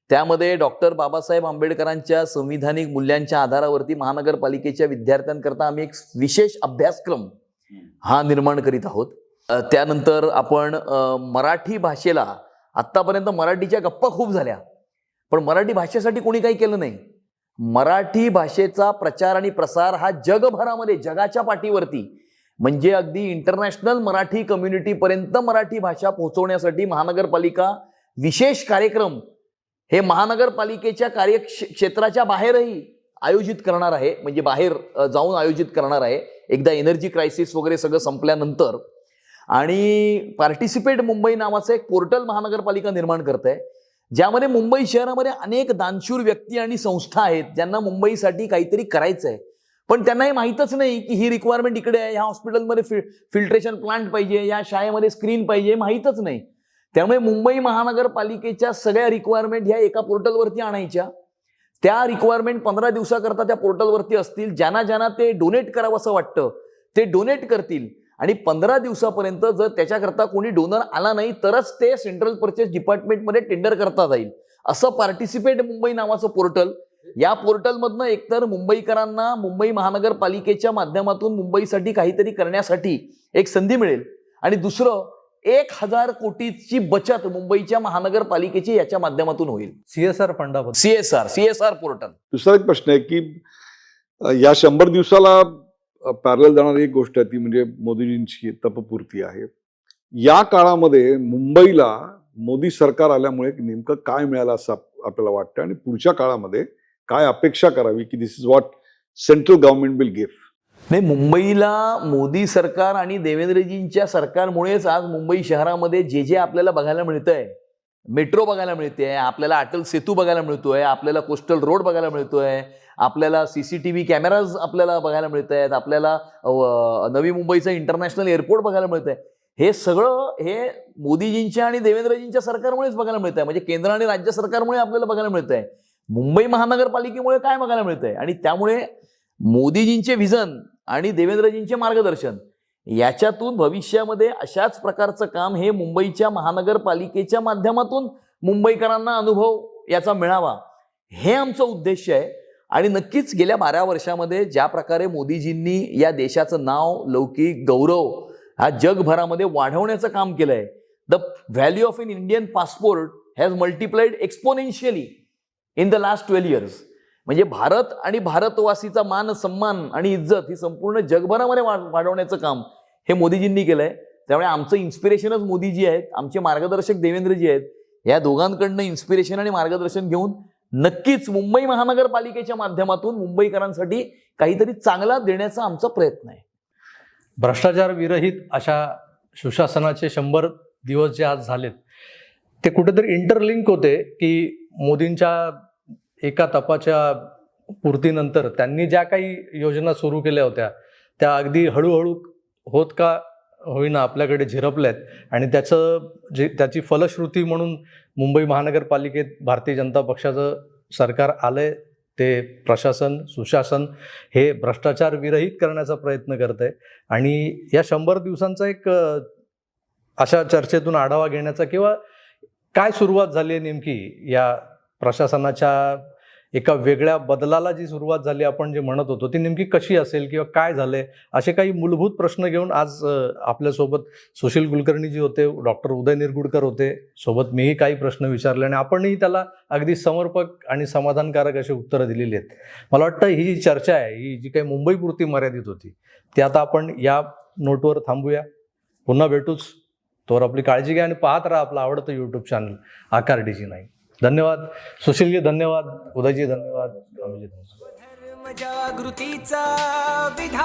त्यामध्ये डॉक्टर बाबासाहेब आंबेडकरांच्या संविधानिक मूल्यांच्या आधारावरती महानगरपालिकेच्या विद्यार्थ्यांकरता आम्ही एक विशेष अभ्यासक्रम हा निर्माण करीत आहोत. त्यानंतर आपण मराठी भाषेला, आत्तापर्यंत मराठीच्या गप्पा खूप झाल्या, पण मराठी भाषेसाठी कोणी काही केलं नाही. मराठी भाषेचा प्रचार आणि प्रसार हा जगभरामध्ये, जगाच्या पाठीवरती, म्हणजे अगदी इंटरनॅशनल मराठी कम्युनिटीपर्यंत मराठी भाषा पोहोचवण्यासाठी महानगरपालिका विशेष कार्यक्रम हे महानगरपालिकेच्या कार्यक्षेत्राच्या बाहेरही आयोजित करणार आहे. म्हणजे बाहेर जाऊन आयोजित करणार आहे एकदा एनर्जी क्रायसिस वगैरे सगळं संपल्यानंतर. आणि पार्टिसिपेट मुंबई नावाचं एक पोर्टल महानगरपालिका निर्माण करत आहे, ज्यामध्ये मुंबई शहरामध्ये अनेक दानशूर व्यक्ती आणि संस्था आहेत ज्यांना मुंबईसाठी काहीतरी करायचं आहे, पण त्यांना हे माहीतच नाही की ही रिक्वायरमेंट इकडे आहे, ह्या हॉस्पिटलमध्ये फिल्ट्रेशन प्लांट पाहिजे, या शाळेमध्ये स्क्रीन पाहिजे, माहीतच नाही. त्यामुळे मुंबई महानगरपालिकेच्या सगळ्या रिक्वायरमेंट ह्या एका पोर्टलवरती आणायच्या. त्या रिक्वायरमेंट 15 दिवसाकरता त्या पोर्टलवरती असतील. ज्यांना ते डोनेट करावं असं वाटतं ते डोनेट करतील, आणि 15 दिवसापर्यंत जर त्याच्याकरता कोणी डोनर आला नाही तरच ते सेंट्रल परचेस डिपार्टमेंटमध्ये टेंडर करता जाईल. असं पार्टिसिपेट मुंबई नावाचं पोर्टल. या पोर्टलमधनं एकतर मुंबईकरांना मुंबई महानगरपालिकेच्या माध्यमातून मुंबईसाठी काहीतरी करण्यासाठी एक संधी मिळेल, आणि दुसरं 1000 कोटीची बचत मुंबईच्या महानगरपालिकेची याच्या माध्यमातून होईल. CSR फंडाबद्दल सीएसआर पोर्टल. दुसरा एक प्रश्न आहे की या 100 दिवसाला पॅरल जाणारी एक गोष्ट आहे ती म्हणजे मोदीजींची तपपूर्ती आहे. या काळामध्ये मुंबईला मोदी सरकार आल्यामुळे नेमकं काय मिळालं असं आपल्याला वाटतं, आणि पुढच्या काळामध्ये काय अपेक्षा करावी की this is what central government will give? नाही, मुंबईला मोदी सरकार आणि देवेंद्रजींच्या सरकारमुळेच आज मुंबई शहरामध्ये जे आपल्याला बघायला मिळतंय, मेट्रो बघायला मिळते, आपल्याला अटल सेतू बघायला मिळतोय, आपल्याला कोस्टल रोड बघायला मिळतोय, आपल्याला CCTV कॅमेराज आपल्याला बघायला मिळत आहेत, आपल्याला नवी मुंबईचं इंटरनॅशनल एअरपोर्ट बघायला मिळत आहे. हे सगळं हे मोदीजींच्या आणि देवेंद्रजींच्या सरकारमुळेच बघायला मिळत आहे. म्हणजे केंद्र आणि राज्य सरकारमुळे आपल्याला बघायला मिळत आहे. मुंबई महानगरपालिकेमुळे काय बघायला मिळत आहे? आणि त्यामुळे मोदीजींचे व्हिजन आणि देवेंद्रजींचे मार्गदर्शन याच्यातून भविष्यामध्ये अशाच प्रकारचं काम हे मुंबईच्या महानगरपालिकेच्या माध्यमातून मुंबईकरांना अनुभव याचा मिळावा, हे आमचं उद्देश आहे. आणि नक्कीच गेल्या 12 वर्षामध्ये ज्या प्रकारे मोदीजींनी या देशाचं नाव, लौकिक गौरव हा जगभरामध्ये वाढवण्याचं काम केलंय, the value of an Indian passport has multiplied exponentially in the last 12 years. म्हणजे भारत आणि भारतवासीचा मान, सन्मान आणि इज्जत ही संपूर्ण जगभरामध्ये वाढवण्याचं काम हे मोदीजींनी केलंय. त्यामुळे आमचं इन्स्पिरेशनच मोदीजी आहेत, आमचे मार्गदर्शक देवेंद्रजी आहेत. या दोघांकडनं इन्स्पिरेशन आणि मार्गदर्शन घेऊन नक्कीच मुंबई महानगरपालिकेच्या माध्यमातून मुंबईकरांसाठी काहीतरी चांगला देण्याचा आमचा प्रयत्न आहे. भ्रष्टाचार विरहित अशा सुशासनाचे 100 दिवस जे आज झालेत ते कुठेतरी इंटरलिंक होते की मोदींच्या एका तपाच्या पूर्तीनंतर त्यांनी ज्या काही योजना सुरू केल्या होत्या त्या अगदी हळूहळू होत का होईना आपल्याकडे झिरपल्यात, आणि त्याची फलश्रुती म्हणून मुंबई महानगरपालिकेत भारतीय जनता पक्षाचं सरकार आलंय. ते प्रशासन, सुशासन हे भ्रष्टाचार विरहित करण्याचा प्रयत्न करत आहे. आणि या 100 दिवसांचा एक अशा चर्चेतून आढावा घेण्याचा, किंवा काय सुरुवात झाली आहे नेमकी या प्रशासनाच्या एका वेगळ्या बदलाला जी सुरुवात झाली आपण जे म्हणत होतो ती नेमकी कशी असेल किंवा काय झालंय, असे काही मूलभूत प्रश्न घेऊन आज आपल्यासोबत सुशील कुलकर्णीजी होते, डॉक्टर उदय निरगुडकर होते सोबत, मीही काही प्रश्न विचारले आणि आपणही त्याला अगदी समर्पक आणि समाधानकारक अशी उत्तरं दिलेली आहेत. मला वाटतं ही जी चर्चा आहे ही जी काही मुंबईपुरती मर्यादित होती ती आता आपण या नोटवर थांबूया. पुन्हा भेटूच. तोवर आपली काळजी घ्या आणि पाहत राहा आपलं आवडतं यूट्यूब चॅनल आकार DG9. धन्यवाद सुशीलजी, धन्यवाद उदयजी, धन्यवाद. धर्म जागृतीचा विधान